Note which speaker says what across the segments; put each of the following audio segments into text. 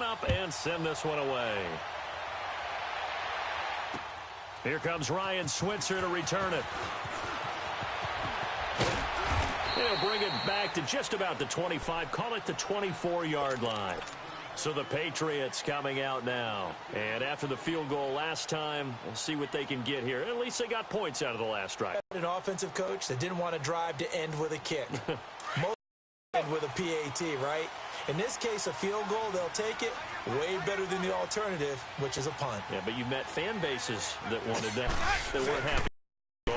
Speaker 1: run up and send this one away. Here comes Ryan Switzer to return it. He'll bring it back to just about the 25, call it the 24-yard line. So the Patriots coming out now. And after the field goal last time, we'll see what they can get here. At least they got points out of the last drive.
Speaker 2: An offensive coach that didn't want to drive to end with a kick. Most end with a PAT, right? In this case, a field goal, they'll take it. Way better than the alternative, which is a punt.
Speaker 1: Yeah, but you met fan bases that wanted that weren't happy.
Speaker 2: I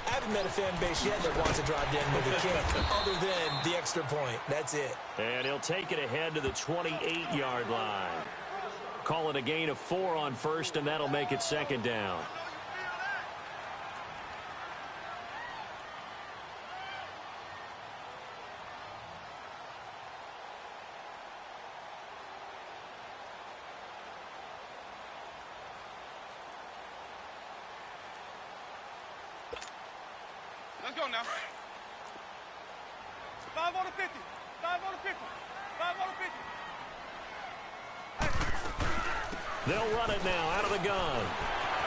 Speaker 2: haven't met a fan base yet that wants to drive to end with a kick other than the extra point. That's it.
Speaker 1: And he'll take it ahead to the 28-yard line. Call it a gain of 4 on first, and that'll make it second down.
Speaker 3: Let's go now. 5 on the 50. 5 on the 50. 5 on the 50.
Speaker 1: They'll run it now out of the gun.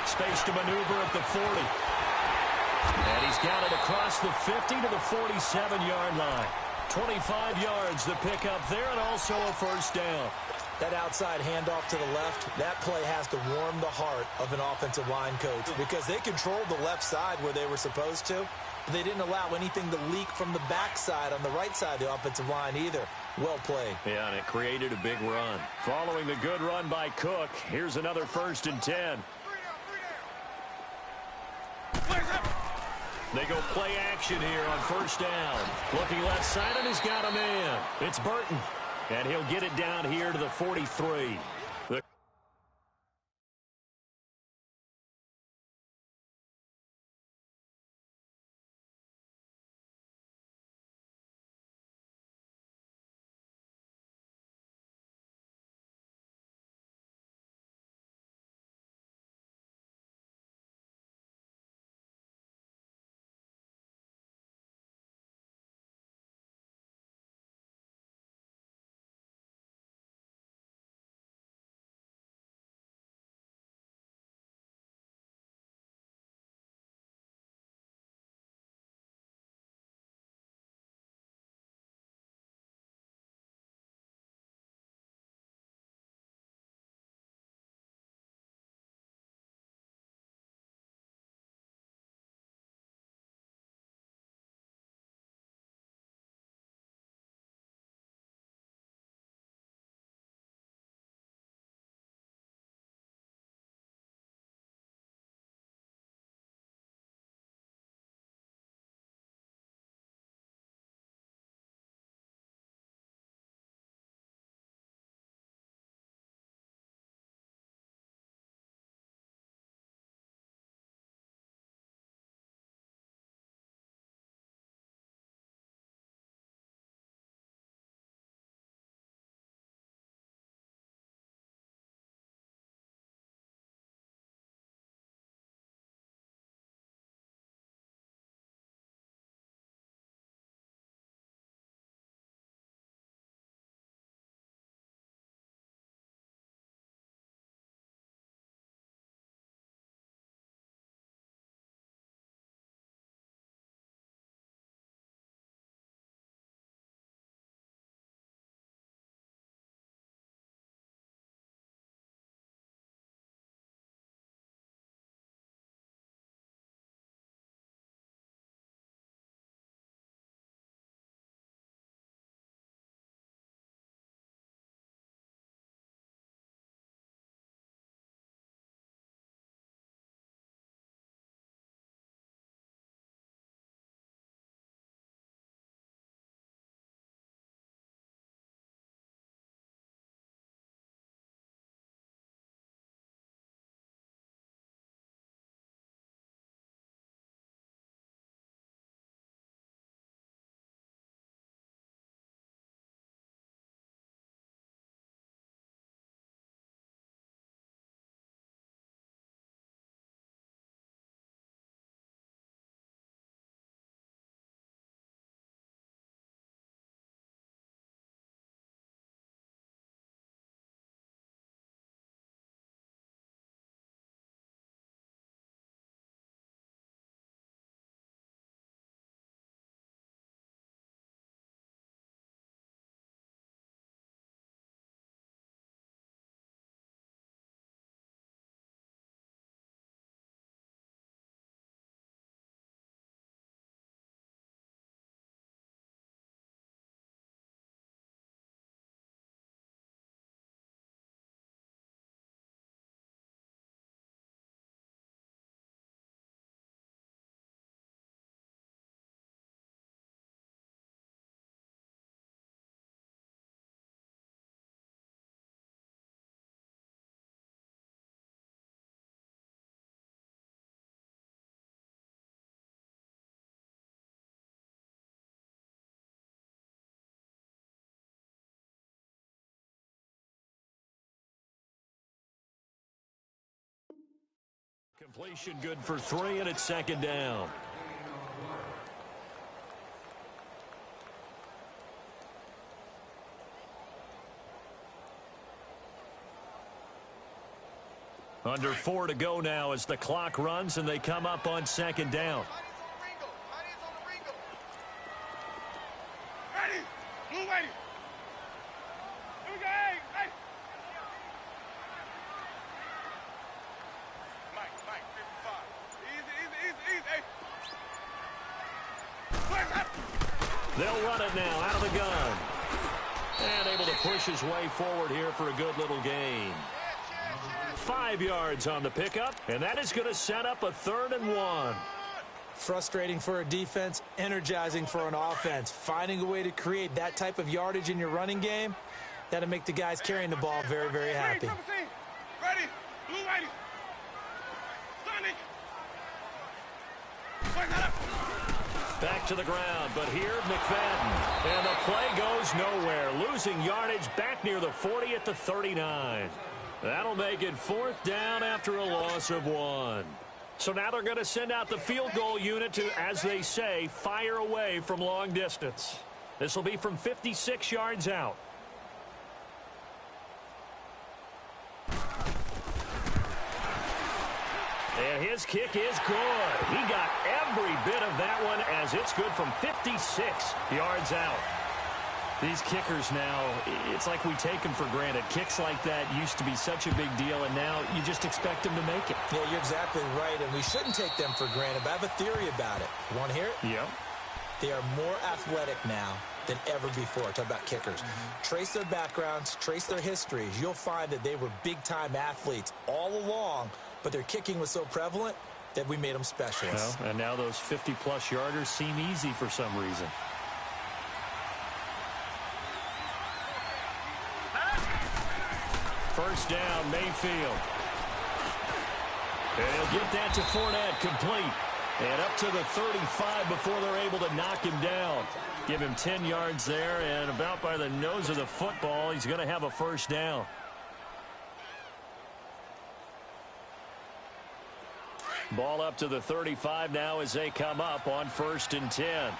Speaker 1: Space to maneuver at the 40. And he's got it across the 50 to the 47-yard line. 25 yards the pickup there, and also a first down.
Speaker 2: That outside handoff to the left, that play has to warm the heart of an offensive line coach because they controlled the left side where they were supposed to. But they didn't allow anything to leak from the backside on the right side of the offensive line either. Well played.
Speaker 1: Yeah, and it created a big run. Following the good run by Cook, here's another 1st and 10. They go play action here on first down. Looking left side, and he's got a man. It's Burton. And he'll get it down here to the 43. Completion good for 3, and it's second down. Under 4 to go now as the clock runs, and they come up on second down.
Speaker 3: Ready. Blue ready. Here we go. Hey. Mike, 55. Easy. Hey.
Speaker 1: They'll run it now out of the gun. And able to push his way forward here for a good little gain. 5 yards on the pickup, and that is going to set up a 3rd and 1.
Speaker 2: Frustrating for a defense, energizing for an offense. Finding a way to create that type of yardage in your running game, that'll make the guys carrying the ball very, very happy.
Speaker 3: Ready. Blue ready. Sonic.
Speaker 1: Back to the ground, but here McFadden. And the play goes nowhere. Losing yardage back near the 40 at the 39. That'll make it 4th down after a loss of 1. So now they're going to send out the field goal unit to, as they say, fire away from long distance. This will be from 56 yards out. And his kick is good. He got every bit of that one as it's good from 56 yards out. These kickers now, it's like we take them for granted. Kicks like that used to be such a big deal, and now you just expect them to make it.
Speaker 2: Yeah, you're exactly right, and we shouldn't take them for granted, but I have a theory about it. You want to hear it?
Speaker 1: Yeah.
Speaker 2: They are more athletic now than ever before. Talk about kickers. Trace their backgrounds, trace their histories. You'll find that they were big-time athletes all along, but their kicking was so prevalent that we made them specialists.
Speaker 1: Well, and now those 50-plus yarders seem easy for some reason. First down, Mayfield. And he'll get that to Fournette, complete. And up to the 35 before they're able to knock him down. Give him 10 yards there, and about by the nose of the football, he's going to have a first down. Ball up to the 35 now as they come up on 1st and 10.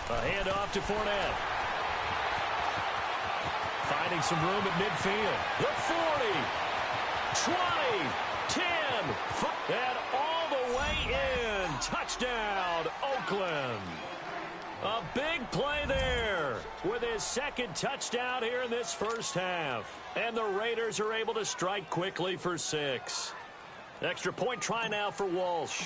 Speaker 1: A handoff to Fournette. Finding some room at midfield. The 40, 20, 10, and all the way in. Touchdown, Oakland. A big play there with his 2nd touchdown here in this first half. And the Raiders are able to strike quickly for 6. Extra point try now for Walsh.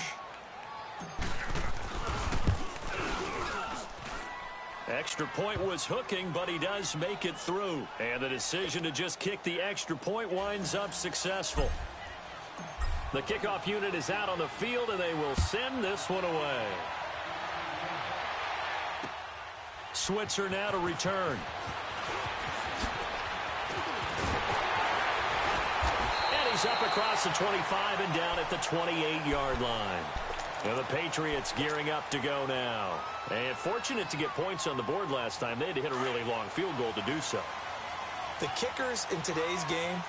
Speaker 1: Extra point was hooking, but he does make it through. And the decision to just kick the extra point winds up successful. The kickoff unit is out on the field, and they will send this one away. Switzer now to return. And he's up across the 25 and down at the 28-yard line. And the Patriots gearing up to go now. And fortunate to get points on the board last time. They had to hit a really long field goal to do so.
Speaker 2: The kickers in today's game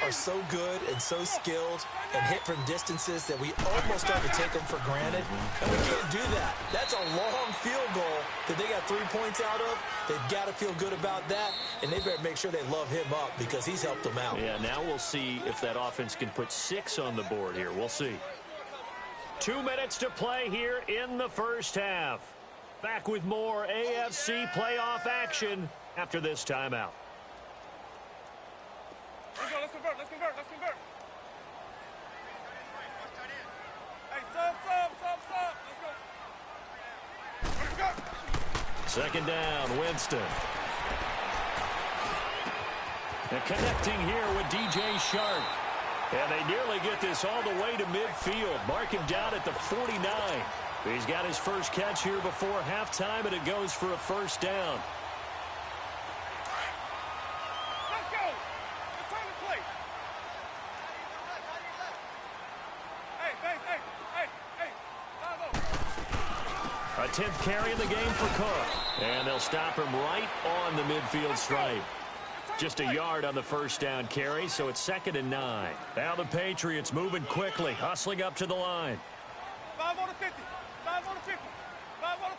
Speaker 2: are so good and so skilled and hit from distances that we almost start to take them for granted. And we can't do that. That's a long field goal that they got 3 points out of. They've got to feel good about that, and they better make sure they love him up because he's helped them out.
Speaker 1: Yeah, now we'll see if that offense can put 6 on the board here. We'll see. 2 minutes to play here in the first half. Back with more AFC playoff action after this timeout.
Speaker 3: Let's convert. Hey, sub. Let's go.
Speaker 1: Second down, Winston. And connecting here with DJ Shark. And they nearly get this all the way to midfield. Mark him down at the 49. He's got his first catch here before halftime, and it goes for a first down.
Speaker 3: Let's go. It's time to play. Hey.
Speaker 1: A 10th carry in the game for Cook. And they'll stop him right on the midfield stripe. Just a yard on the first down carry, so it's 2nd and 9. Now the Patriots moving quickly, hustling up to the line.
Speaker 3: 5 on the 50. 5 on the 50. 5 on the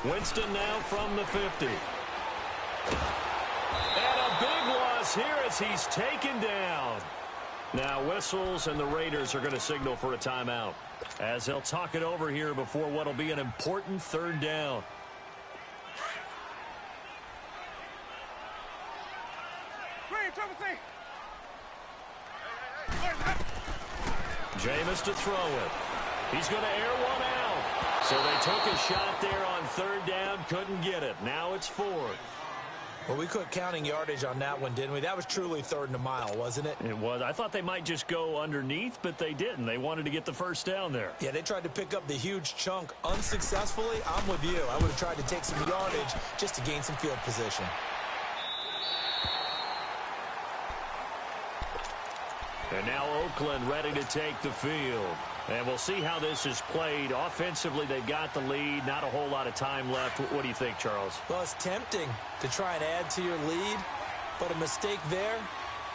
Speaker 3: 50.
Speaker 1: Winston now from the 50. And a big loss here as he's taken down. Now whistles, and the Raiders are going to signal for a timeout as they'll talk it over here before what will be an important 3rd down. Jameis to throw it. He's going to air one out. So they took a shot there on 3rd down, couldn't get it. Now it's 4th.
Speaker 2: Well, we quit counting yardage on that one, didn't we? That was truly 3rd and a mile, wasn't it?
Speaker 1: It was. I thought they might just go underneath, but they didn't. They wanted to get the first down there.
Speaker 2: Yeah, they tried to pick up the huge chunk unsuccessfully. I'm with you. I would have tried to take some yardage just to gain some field position.
Speaker 1: And now Oakland ready to take the field. And we'll see how this is played. Offensively, they've got the lead. Not a whole lot of time left. What do you think, Charles?
Speaker 2: Well, it's tempting to try and add to your lead, but a mistake there,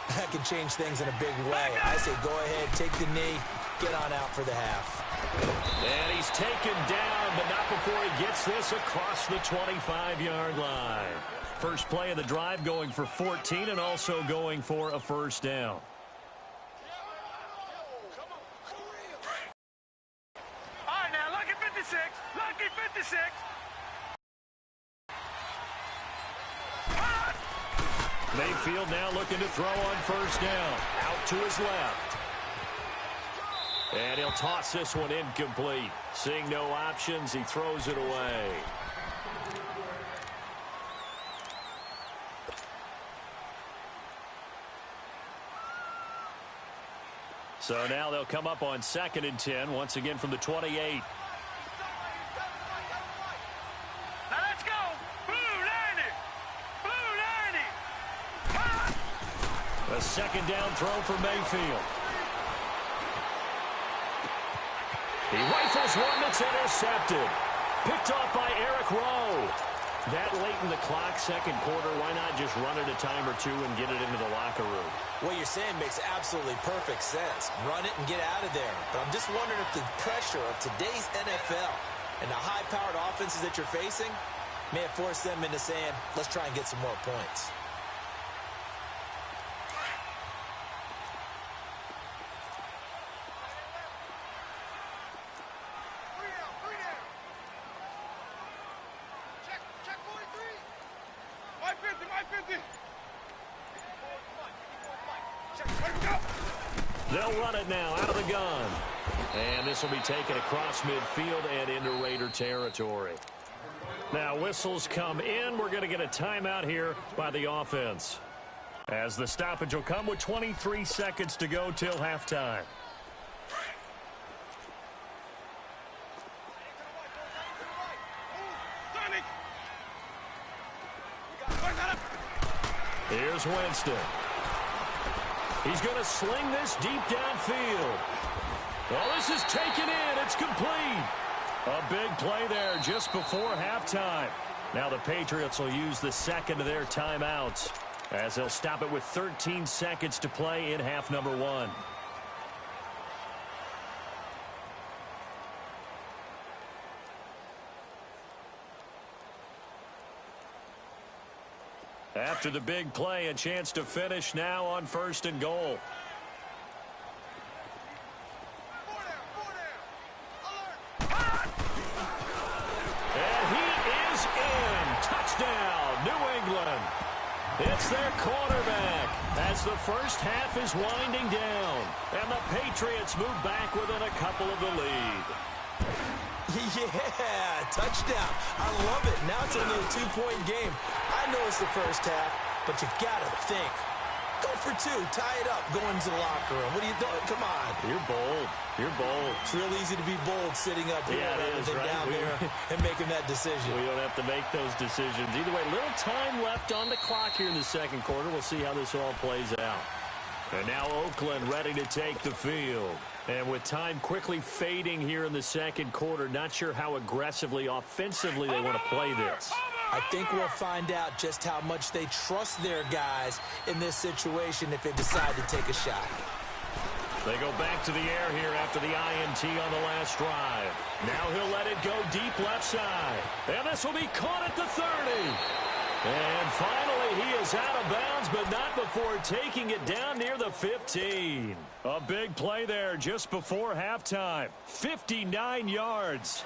Speaker 2: that could change things in a big way. I say go ahead, take the knee, get on out for the half.
Speaker 1: And he's taken down, but not before he gets this across the 25-yard line. First play of the drive going for 14 and also going for a first down.
Speaker 3: Lucky 56.
Speaker 1: Mayfield now looking to throw on first down. Out to his left. And he'll toss this one incomplete. Seeing no options, he throws it away. So now they'll come up on 2nd and 10, once again from the 28. A 2nd down throw for Mayfield. He rifles one that's intercepted. Picked off by Eric Rowe. That late in the clock, 2nd quarter, why not just run it a time or two and get it into the locker room?
Speaker 2: What you're saying makes absolutely perfect sense. Run it and get out of there. But I'm just wondering if the pressure of today's NFL and the high-powered offenses that you're facing may have forced them into saying, let's try and get some more points.
Speaker 1: They'll run it now out of the gun. And this will be taken across midfield and into Raider territory. Now whistles come in. We're going to get a timeout here by the offense, as the stoppage will come with 23 seconds to go till halftime. Here's Winston. He's going to sling this deep downfield. Well, this is taken in. It's complete. A big play there just before halftime. Now the Patriots will use the 2nd of their timeouts, as they'll stop it with 13 seconds to play in half number 1. After the big play, a chance to finish now on 1st and goal. And he is in. Touchdown, New England. It's their quarterback as the first half is winding down. And the Patriots move back within a couple of the lead.
Speaker 2: Yeah, touchdown. I love it. Now it's only a 2-point game. I know it's the first half, but you got to think. Go for 2. Tie it up. Go into the locker room. What are you doing? Come on.
Speaker 1: You're bold. You're bold.
Speaker 2: It's real easy to be bold sitting up here
Speaker 1: rather than
Speaker 2: down there and making that decision.
Speaker 1: We don't have to make those decisions. Either way, little time left on the clock here in the 2nd quarter. We'll see how this all plays out. And now Oakland ready to take the field. And with time quickly fading here in the second quarter, not sure how aggressively, offensively they want to play this.
Speaker 2: I think we'll find out just how much they trust their guys in this situation if they decide to take a shot.
Speaker 1: They go back to the air here after the INT on the last drive. Now he'll let it go deep left side. And this will be caught at the 30. And finally, he is out of bounds, but not before taking it down near the 15. A big play there just before halftime. 59 yards.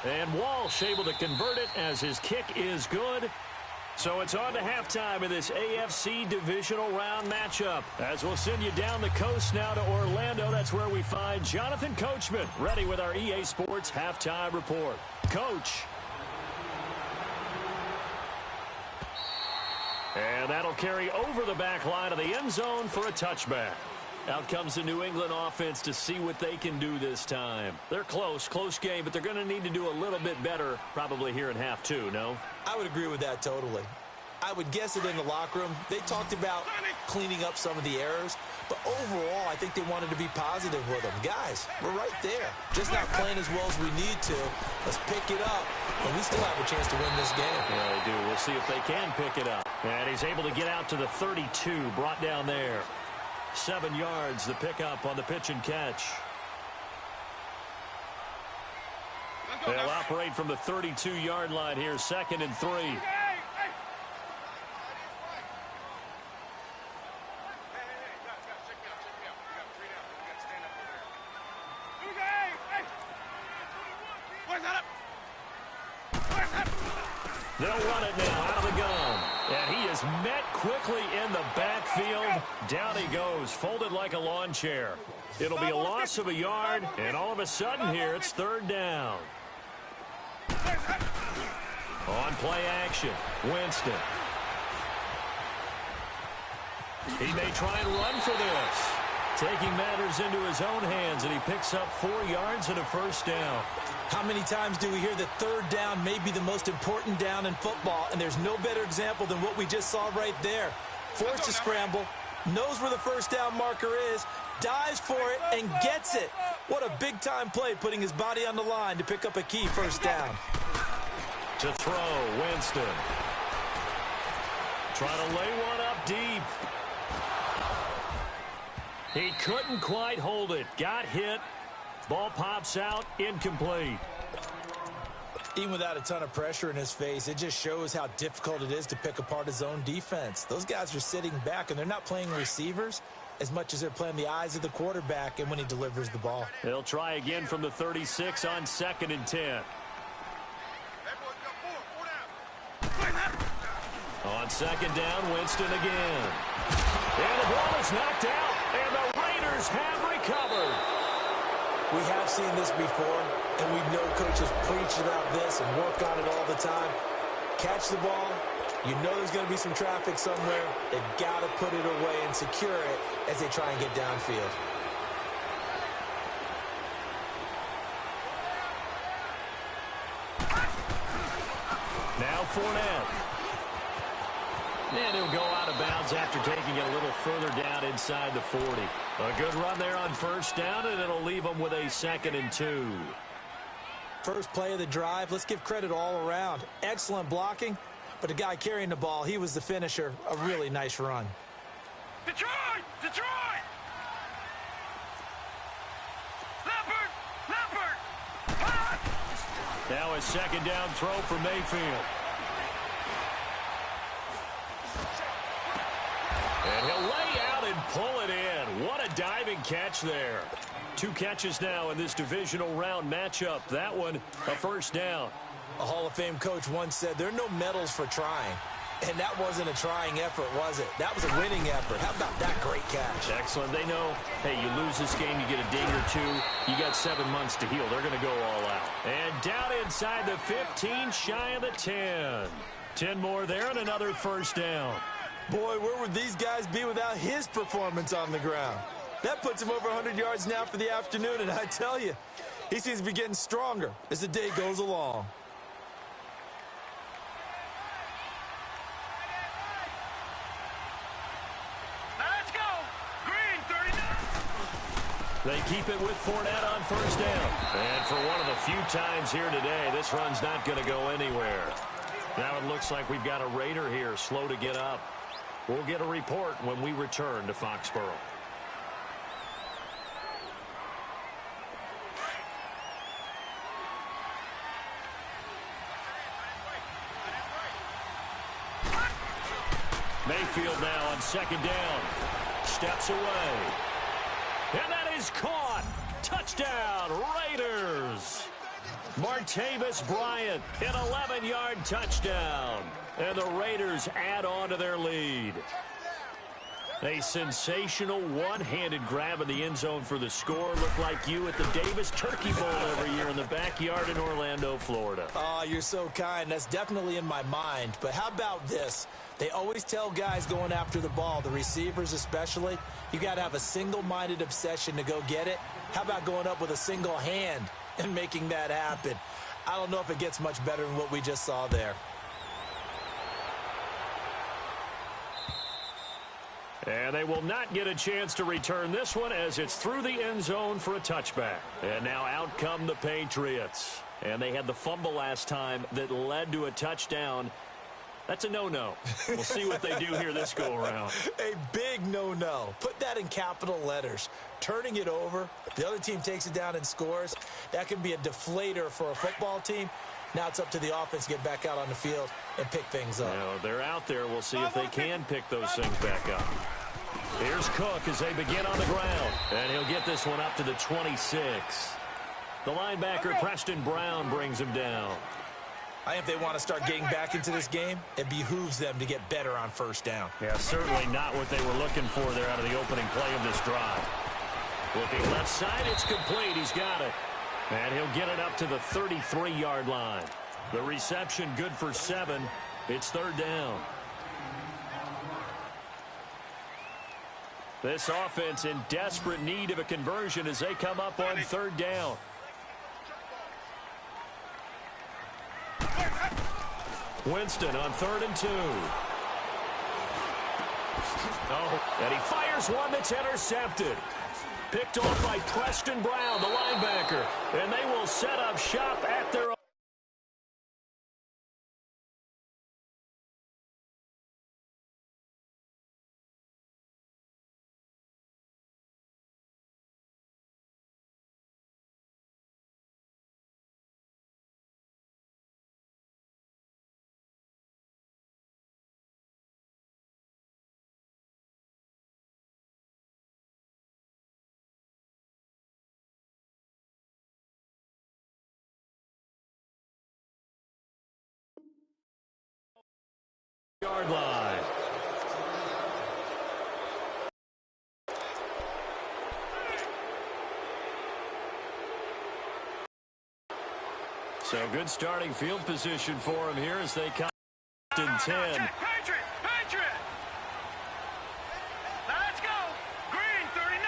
Speaker 1: And Walsh able to convert it as his kick is good. So it's on to halftime in this AFC Divisional Round matchup. As we'll send you down the coast now to Orlando, that's where we find Jonathan Coachman, ready with our EA Sports Halftime Report. Coach. And that'll carry over the back line of the end zone for a touchback. Out comes the New England offense to see what they can do this time. They're close game, but they're going to need to do a little bit better probably here in half two, no?
Speaker 2: I would agree with that totally. I would guess it in the locker room. They talked about cleaning up some of the errors, but overall, I think they wanted to be positive with them. Guys, we're right there. Just not playing as well as we need to. Let's pick it up, and we still have a chance to win this game.
Speaker 1: Yeah, they do. We'll see if they can pick it up. And he's able to get out to the 32, brought down there. 7 yards, the pickup on the pitch and catch. They'll operate from the 32-yard line here, 2nd and 3. They'll run it now out of the gun. And he is met quickly in the backfield. Down he goes, folded like a lawn chair. It'll be a loss of a yard, and all of a sudden here it's 3rd down. On play action, Winston. He may try and run for this. Taking matters into his own hands, and he picks up 4 yards and a 1st down.
Speaker 2: How many times do we hear that 3rd down may be the most important down in football, and there's no better example than what we just saw right there. Forced to scramble, knows where the 1st down marker is, dives for it, and gets it. What a big-time play, putting his body on the line to pick up a key 1st down.
Speaker 1: To throw, Winston. Trying to lay one up deep. He couldn't quite hold it. Got hit. Ball pops out, incomplete.
Speaker 2: Even without a ton of pressure in his face, it just shows how difficult it is to pick apart his own defense. Those guys are sitting back, and they're not playing receivers as much as they're playing the eyes of the quarterback and when he delivers the ball.
Speaker 1: They'll try again from the 36 on 2nd and 10. On 2nd down, Winston again. And the ball is knocked out, and the Raiders have recovered.
Speaker 2: We have seen this before, and we know coaches preach about this and work on it all the time. Catch the ball. You know there's going to be some traffic somewhere. They've got to put it away and secure it as they try and get downfield.
Speaker 1: Now Fournette. And he'll go out of bounds after taking it a little further down inside the 40. A good run there on 1st down, and it'll leave them with a 2nd and 2.
Speaker 2: First play of the drive, let's give credit all around. Excellent blocking, but the guy carrying the ball, he was the finisher. A really nice run.
Speaker 3: Detroit! Detroit! Leopard!
Speaker 1: Now a 2nd down throw for Mayfield. And he'll lay out and pull it in. What a diving catch there. 2 catches now in this divisional round matchup. That one, a 1st down.
Speaker 2: A Hall of Fame coach once said, there are no medals for trying. And that wasn't a trying effort, was it? That was a winning effort. How about that great catch?
Speaker 1: Excellent. They know, hey, you lose this game, you get a ding or 2. You got 7 months to heal. They're going to go all out. And down inside the 15, shy of the 10. 10 more there and another 1st down.
Speaker 2: Boy, where would these guys be without his performance on the ground? That puts him over 100 yards now for the afternoon, and I tell you, he seems to be getting stronger as the day goes along.
Speaker 1: They keep it with Fournette on first down. And for one of the few times here today, this run's not going to go anywhere. Now it looks like we've got a Raider here slow to get up. We'll get a report when we return to Foxborough. Mayfield now on second down. Steps away. And that is caught. Touchdown, Raiders. Martavis Bryant, an 11-yard touchdown. And the Raiders add on to their lead. A sensational one-handed grab in the end zone for the score. Looked like you at the Davis Turkey Bowl every year in the backyard in Orlando, Florida.
Speaker 2: Oh, you're so kind. That's definitely in my mind. But how about this? They always tell guys going after the ball, the receivers especially, you got to have a single-minded obsession to go get it. How about going up with a single hand and making that happen? I don't know if it gets much better than what we just saw there.
Speaker 1: And they will not get a chance to return this one as it's through the end zone for a touchback. And now out come the Patriots. And they had the fumble last time that led to a touchdown. That's a no-no. We'll see what they do here this go-around.
Speaker 2: A big no-no. Put that in capital letters. Turning it over, the other team takes it down and scores. That can be a deflator for a football team. Now it's up to the offense to get back out on the field and pick things up.
Speaker 1: Now, they're out there. We'll see if they can pick those things back up. Here's Cook as they begin on the ground. And he'll get this one up to the 26. The linebacker, Preston Brown, brings him down.
Speaker 2: I think if they want to start getting back into this game, it behooves them to get better on first down.
Speaker 1: Yeah, certainly not what they were looking for there out of the opening play of this drive. Looking left side, it's complete. He's got it. And he'll get it up to the 33-yard line. The reception good for 7. It's third down. This offense in desperate need of a conversion as they come up on third down. Winston on 3rd and 2. Oh, and he fires one that's intercepted. Picked off by Preston Brown, the linebacker. And they will set up shop at their own. Yard line. So good starting field position for him here as they come in 10.
Speaker 3: Patriot! Let's go! Green 39!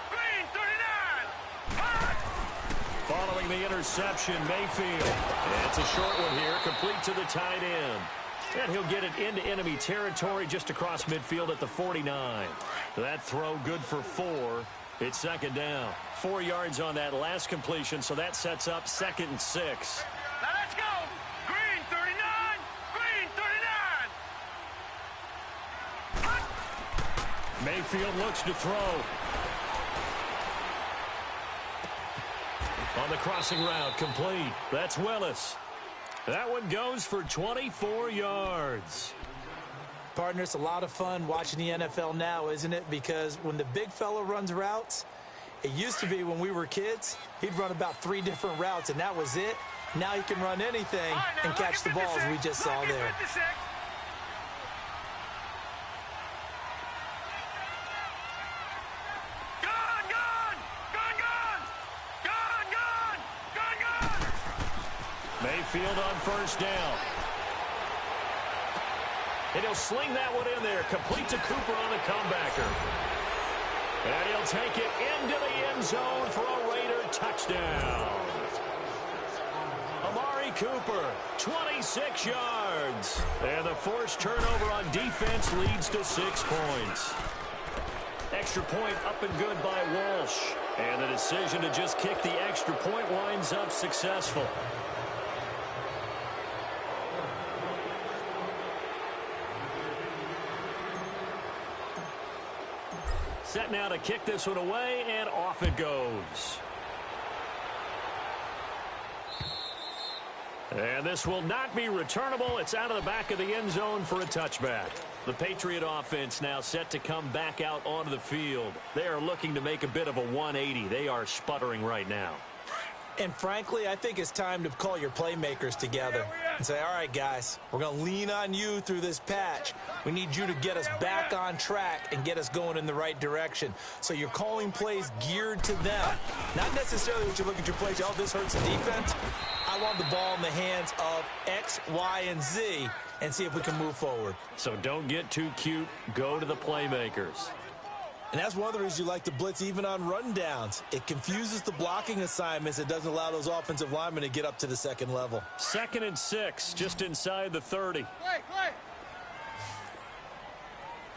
Speaker 3: Green 39!
Speaker 1: Following the interception, Mayfield. It's a short one here, complete to the tight end. And he'll get it into enemy territory just across midfield at the 49. That throw good for 4. It's second down. 4 yards on that last completion, so that sets up 2nd and 6.
Speaker 3: Let's go! Green 39! Green 39!
Speaker 1: Mayfield looks to throw. On the crossing route, complete. That's Willis. That one goes for 24 yards.
Speaker 2: Partner, it's a lot of fun watching the NFL now, isn't it? Because when the big fella runs routes, it used to be when we were kids, he'd run about 3 different routes, and that was it. Now he can run anything and catch the balls we just saw there.
Speaker 1: Mayfield on first down. And he'll sling that one in there. Complete to Cooper on the comebacker. And he'll take it into the end zone for a Raider touchdown. Amari Cooper, 26 yards. And the forced turnover on defense leads to 6 points. extra point up and good by Walsh. And the decision to just kick the extra point winds up successful. Set now to kick this one away, and off it goes. And this will not be returnable. It's out of the back of the end zone for a touchback. The Patriot offense now set to come back out onto the field. They are looking to make a bit of a 180. They are sputtering right now.
Speaker 2: And frankly, I think it's time to call your playmakers together and say, all right, guys, we're going to lean on you through this patch. We need you to get us back on track and get us going in the right direction. So you're calling plays geared to them. Not necessarily what you look at your plays, oh, this hurts the defense. I want the ball in the hands of X, Y, and Z and see if we can move forward.
Speaker 1: So don't get too cute. Go to the playmakers.
Speaker 2: And that's one of the reasons you like to blitz even on rundowns. It confuses the blocking assignments. It doesn't allow those offensive linemen to get up to the second level.
Speaker 1: 2nd and 6, just inside the 30.
Speaker 3: Play.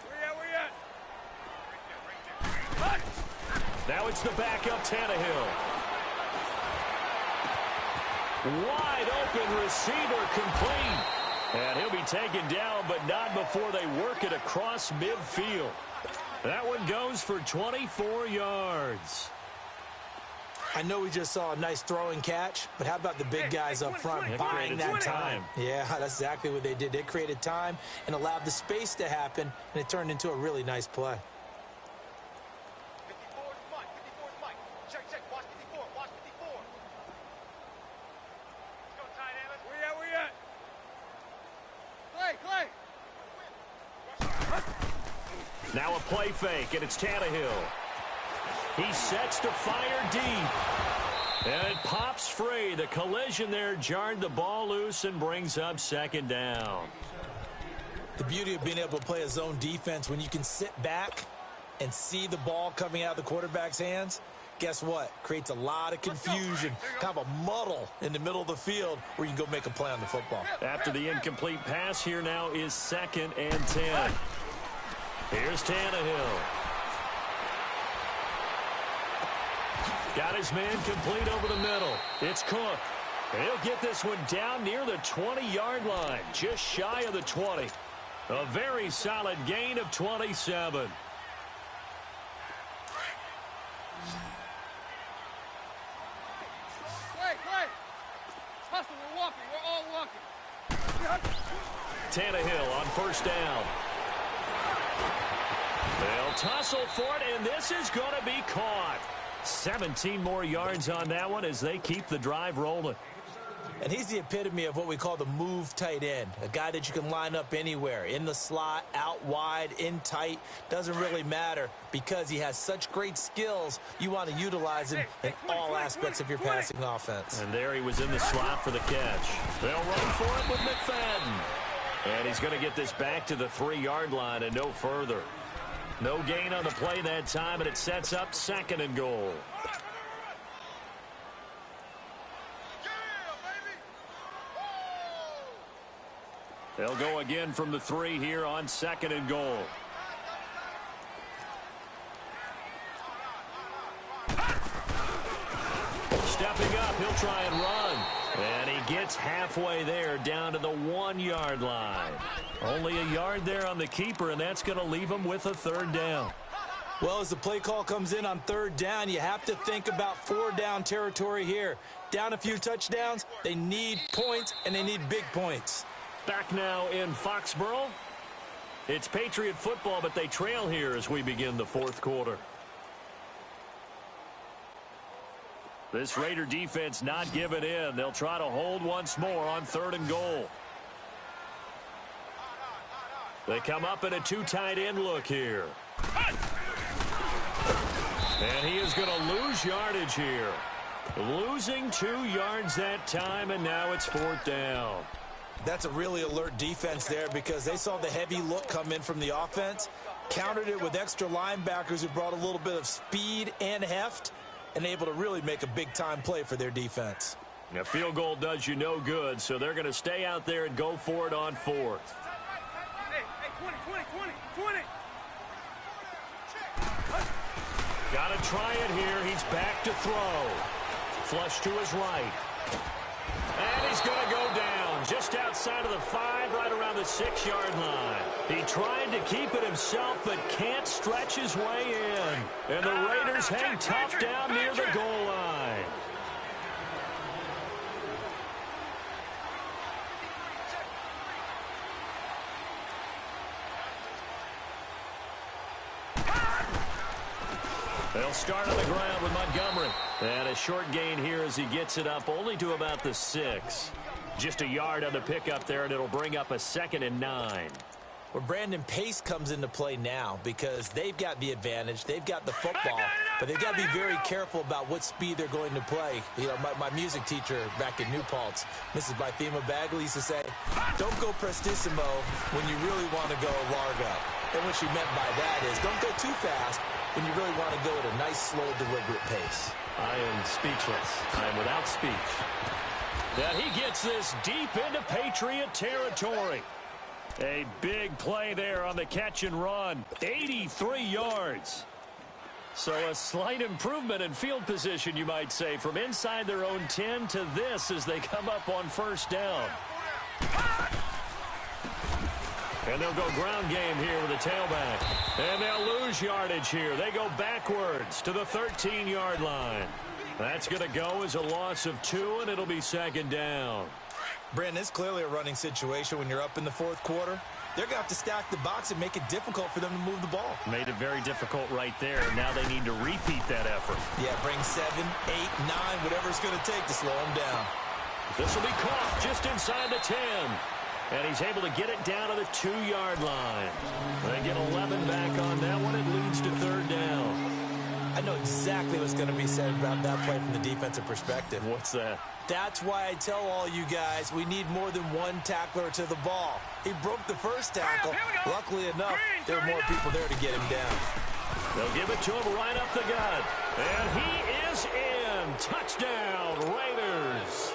Speaker 3: Where you at?
Speaker 1: Now it's the backup Tannehill. Wide open receiver complete. And he'll be taken down, but not before they work it across midfield. That one goes for 24 yards.
Speaker 2: I know we just saw a nice throwing catch, but how about the big guys up front buying that time? Yeah, that's exactly what they did. They created time and allowed the space to happen, and it turned into a really nice play.
Speaker 3: 54 is Mike. 54 is Mike. Check. Watch 54. Watch 54. Let's go, tight end. Where you at? Clay.
Speaker 1: Now a play fake, and it's Tannehill. He sets to fire deep. And it pops free. The collision there jarred the ball loose and brings up 2nd down.
Speaker 2: The beauty of being able to play a zone defense, when you can sit back and see the ball coming out of the quarterback's hands, guess what? Creates a lot of confusion, kind of a muddle in the middle of the field where you can go make a play on the football.
Speaker 1: After the incomplete pass, here now is 2nd and 10. Here's Tannehill. Got his man complete over the middle. It's Cook. And he'll get this one down near the 20-yard line, just shy of the 20. A very solid gain of 27.
Speaker 3: Play. Hustle, we're walking. We're all walking.
Speaker 1: Tannehill on 1st down. They'll tussle for it, and this is going to be caught. 17 more yards on that one as they keep the drive rolling.
Speaker 2: And he's the epitome of what we call the move tight end, a guy that you can line up anywhere, in the slot, out wide, in tight, doesn't really matter because he has such great skills. You want to utilize him in all aspects of your passing offense.
Speaker 1: And there he was in the slot for the catch. They'll run for it with McFadden. And he's going to get this back to the 3-yard line and no further. No gain on the play that time, and it sets up 2nd and goal. They'll go again from the 3 here on 2nd and goal. Stepping up, he'll try and run. And he gets halfway there down to the 1-yard line. Only a yard there on the keeper, and that's going to leave him with a 3rd down.
Speaker 2: Well, as the play call comes in on 3rd down, you have to think about 4-down territory here. Down a few touchdowns, they need points, and they need big points.
Speaker 1: Back now in Foxborough. It's Patriot football, but they trail here as we begin the 4th quarter. This Raider defense not giving in. They'll try to hold once more on 3rd and goal. They come up in a 2 tight end look here. And he is going to lose yardage here. Losing 2 yards that time, and now it's 4th down.
Speaker 2: That's a really alert defense there because they saw the heavy look come in from the offense, countered it with extra linebackers who brought a little bit of speed and heft, and able to really make a big-time play for their defense.
Speaker 1: A field goal does you no good, so they're going to stay out there and go for it on 4th.
Speaker 3: Hey, 20.
Speaker 1: Got to try it here. He's back to throw. Flush to his right. And he's going to go down just outside of the 5, right around the 6-yard line. He tried to keep it himself, but can't stretch his way in. And the Raiders hang tough down near the goal line. They'll start on the ground with Montgomery. And a short gain here as he gets it up only to about the 6. Just a yard on the pickup there, and it'll bring up a 2nd and 9.
Speaker 2: Well, Brandon, pace comes into play now because they've got the advantage. They've got the football, but they've got to be very careful about what speed they're going to play. You know, my music teacher back in New Paltz, Mrs. Btwfl Bagley, used to say, don't go prestissimo when you really want to go largo. And what she meant by that is don't go too fast when you really want to go at a nice, slow, deliberate pace.
Speaker 1: I am speechless. I am without speech. Now he gets this deep into Patriot territory. A big play there on the catch and run. 83 yards. So a slight improvement in field position, you might say, from inside their own 10 to this as they come up on first down. And they'll go ground game here with a tailback. And they'll lose yardage here. They go backwards to the 13-yard line. That's going to go as a loss of 2, and it'll be 2nd down.
Speaker 2: Brandon, it's clearly a running situation when you're up in the 4th quarter. They're going to have to stack the box and make it difficult for them to move the ball.
Speaker 1: Made it very difficult right there. Now they need to repeat that effort.
Speaker 2: Yeah, bring 7, 8, 9, whatever it's going to take to slow them down.
Speaker 1: This will be caught just inside the 10. And he's able to get it down to the 2-yard line. They get 11 back on that one. It leads to 3rd down.
Speaker 2: I know exactly what's going to be said about that play from the defensive perspective.
Speaker 1: What's that?
Speaker 2: That's why I tell all you guys we need more than one tackler to the ball. He broke the first tackle. Luckily enough, there were more people there to get him down.
Speaker 1: They'll give it to him right up the gut. And he is in. Touchdown, Raiders.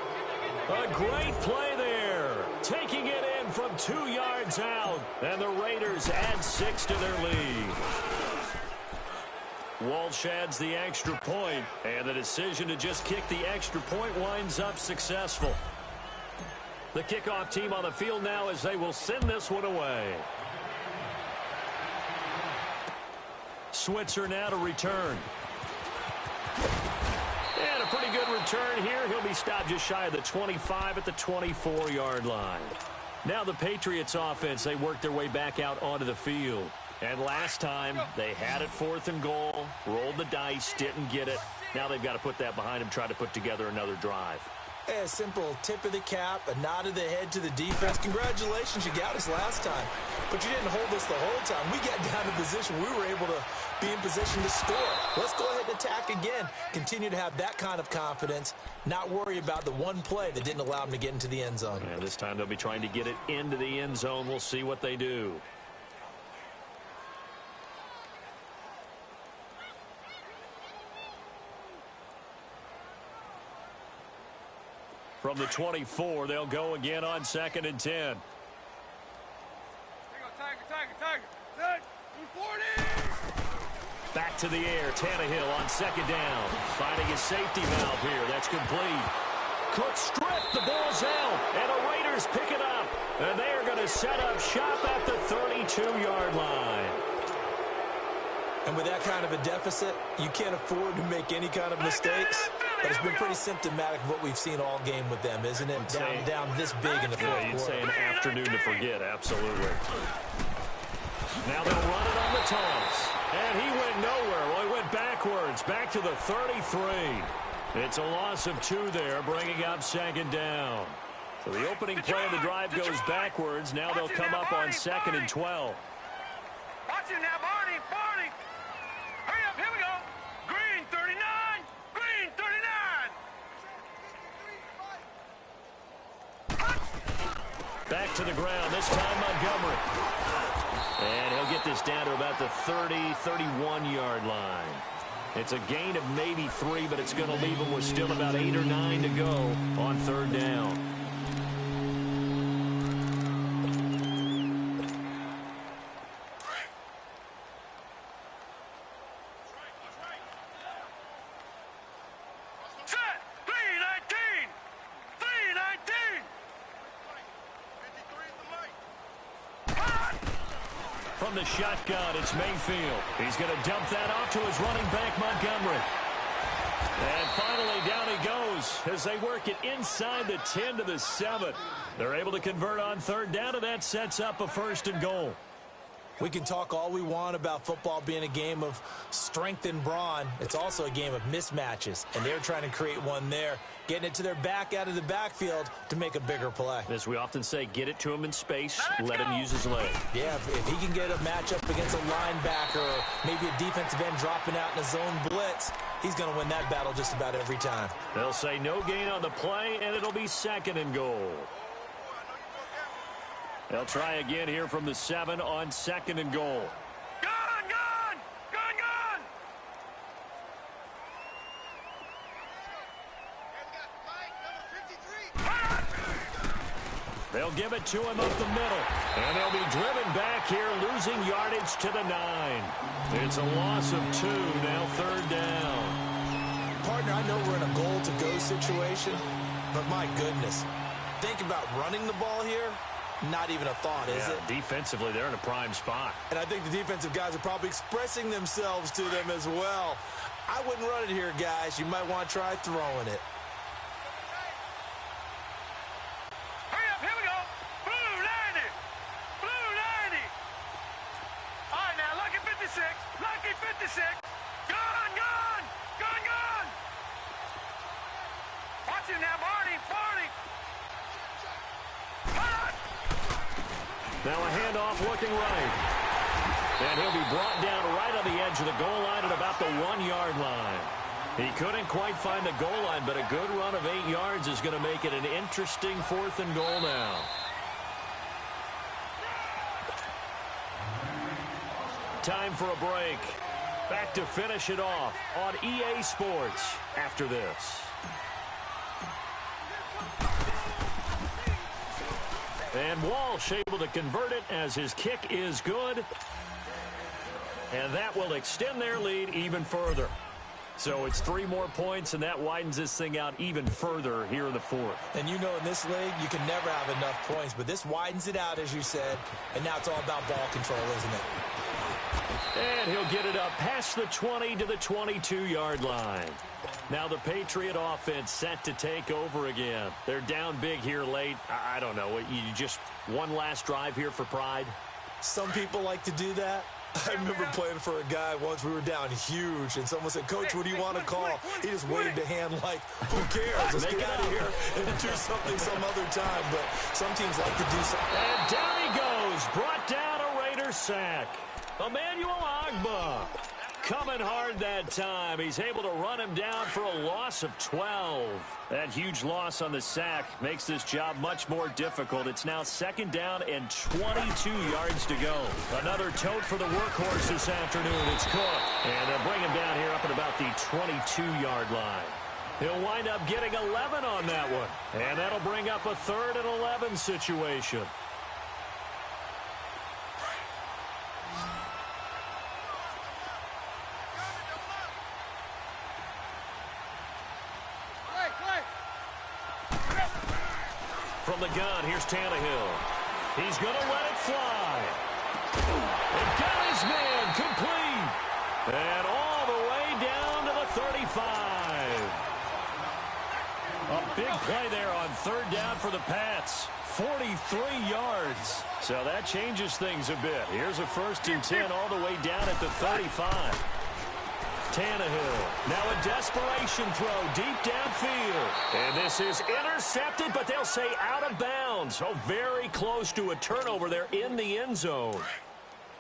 Speaker 1: A great play there. Taking it in from 2 yards out. And the Raiders add 6 to their lead. Walsh adds the extra point, and the decision to just kick the extra point winds up successful. The kickoff team on the field now as they will send this one away. Switzer now to return. And a pretty good return here. He'll be stopped just shy of the 25 at the 24-yard line. Now the Patriots offense, they work their way back out onto the field. And last time, they had it 4th and goal, rolled the dice, didn't get it. Now they've got to put that behind them, try to put together another drive.
Speaker 2: A simple tip of the cap, a nod of the head to the defense. Congratulations, you got us last time. But you didn't hold us the whole time. We got down in position. We were able to be in position to score. Let's go ahead and attack again. Continue to have that kind of confidence, not worry about the one play that didn't allow them to get into the end zone.
Speaker 1: And this time they'll be trying to get it into the end zone. We'll see what they do. From the 24, they'll go again on 2nd and 10.
Speaker 3: Here you go, Tiger. Good. 40.
Speaker 1: Back to the air. Tannehill on 2nd down. Finding his safety valve here. That's complete. Cook stripped. The ball's out. And the Raiders pick it up. And they are going to set up shop at the 32-yard line.
Speaker 2: And with that kind of a deficit, you can't afford to make any kind of mistakes. But it's been pretty symptomatic of what we've seen all game with them, isn't it? Down this big in the 4th quarter.
Speaker 1: You'd say an afternoon to forget, absolutely. Now they'll run it on the toss. And he went nowhere. Well, he went backwards, back to the 33. It's a loss of 2 there, bringing up 2nd down. So the opening play of the drive goes backwards. Now they'll come up on 2nd and 12.
Speaker 3: Watch it now, Barney. Hurry up, here we go. Green 39. Green 39.
Speaker 1: Back to the ground, this time Montgomery. And he'll get this down to about the 30, 31-yard line. It's a gain of maybe 3, but it's going to leave him with still about 8 or 9 to go on 3rd down. from the shotgun. It's Mayfield. He's going to dump that off to his running back, Montgomery. And finally, down he goes as they work it inside the 10 to the 7. They're able to convert on third down, and that sets up a 1st and goal.
Speaker 2: We can talk all we want about football being a game of strength and brawn. It's also a game of mismatches, and they're trying to create one there, getting it to their back out of the backfield to make a bigger play.
Speaker 1: As we often say, get it to him in space, let him use his leg.
Speaker 2: Yeah, if he can get a matchup against a linebacker or maybe a defensive end dropping out in a zone blitz, he's going to win that battle just about every time.
Speaker 1: They'll say no gain on the play, and it'll be 2nd and goal. They'll try again here from the 7 on 2nd and goal.
Speaker 3: Gun, gun! Gun, gun!
Speaker 1: They'll give it to him up the middle. And they'll be driven back here, losing yardage to the 9. It's a loss of 2, now 3rd down.
Speaker 2: Partner, I know we're in a goal-to-go situation, but my goodness. Think about running the ball here. Not even a thought, is it?
Speaker 1: Defensively, they're in a prime spot.
Speaker 2: And I think the defensive guys are probably expressing themselves to them as well. I wouldn't run it here, guys. You might want to try throwing it.
Speaker 3: Hurry up, here we go. Blue 90. Blue 90. All right, now, lucky 56. Lucky 56. Gun, gun! Gun, gun! Watch it now, Barney. Barney.
Speaker 1: Now a handoff looking right. And he'll be brought down right on the edge of the goal line at about the 1-yard line. He couldn't quite find the goal line, but a good run of 8 yards is going to make it an interesting 4th and goal now. Time for a break. Back to finish it off on EA Sports after this. And Walsh able to convert it as his kick is good. And that will extend their lead even further. So it's 3 more points, and that widens this thing out even further here in the 4th.
Speaker 2: And you know in this league, you can never have enough points, but this widens it out, as you said. And now it's all about ball control, isn't it?
Speaker 1: And he'll get it up past the 20 to the 22-yard line. Now the Patriot offense set to take over again. They're down big here late. I don't know. You just one last drive here for pride?
Speaker 2: Some people like to do that. I remember playing for a guy once. We were down huge, and someone said, "Coach, what do you want to call?" He just waved a hand like, "Who cares? Let's get out of here and do something some other time." But some teams like to do something.
Speaker 1: And down he goes. Brought down a Raider sack. Emmanuel Ogbah coming hard that time. He's able to run him down for a loss of 12. That huge loss on the sack makes this job much more difficult. It's now 2nd down and 22 yards to go. Another tote for the workhorse this afternoon. It's Cook. And they'll bring him down here up at about the 22-yard line. He'll wind up getting 11 on that one. And that'll bring up a 3rd and 11 situation. From the gun, here's Tannehill. He's going to let it fly. And got his man complete. And all the way down to the 35. A big play there on 3rd down for the Pats. 43 yards. So that changes things a bit. Here's a 1st and 10 all the way down at the 35. Tannehill. Now a desperation throw deep downfield. And this is intercepted, but they'll say out of bounds. Oh, very close to a turnover there in the end zone.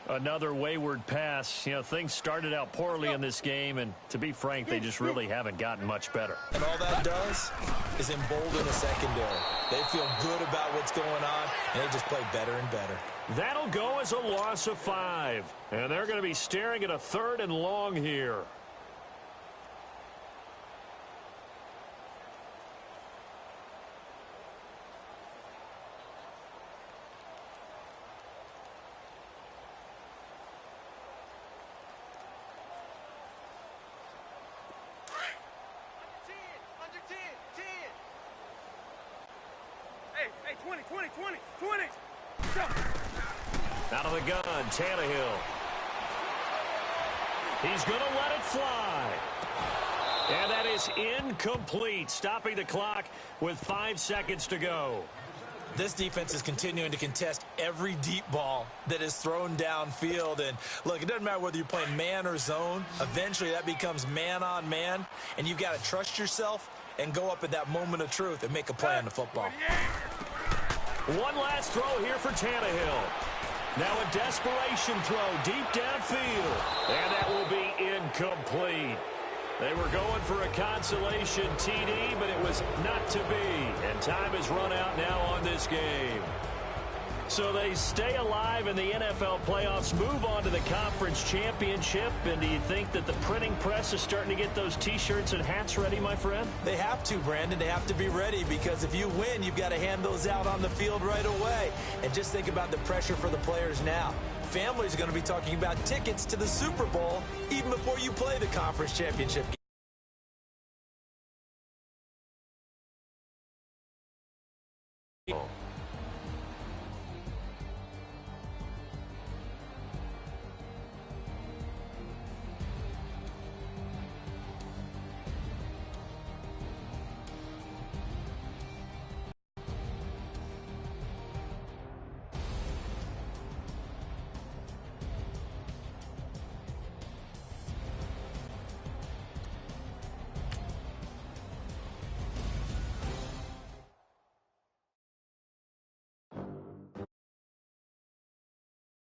Speaker 1: Another wayward pass. You know, things started out poorly in this game, and to be frank, they just really haven't gotten much better.
Speaker 2: And all that does is embolden the secondary. They feel good about what's going on, and they just play better and better.
Speaker 1: That'll go as a loss of 5. And they're going to be staring at a 3rd and long here.
Speaker 3: Hey, 20, 20, 20, 20. Go.
Speaker 1: Out of the gun, Tannehill. He's going to let it fly. And that is incomplete, stopping the clock with 5 seconds to go.
Speaker 2: This defense is continuing to contest every deep ball that is thrown downfield. And, look, it doesn't matter whether you're playing man or zone. Eventually, that becomes man-on-man, and you've got to trust yourself and go up at that moment of truth and make a play on the football.
Speaker 1: One last throw here for Tannehill. Now a desperation throw deep downfield, and that will be incomplete. They were going for a consolation TD, but it was not to be. And time has run out now on this game. So they stay alive in the NFL playoffs, move on to the conference championship. And do you think that the printing press is starting to get those T-shirts and hats ready, my friend?
Speaker 2: They have to, Brandon. They have to be ready, because if you win, you've got to hand those out on the field right away. And just think about the pressure for the players now. Families are going to be talking about tickets to the Super Bowl even before you play the conference championship game.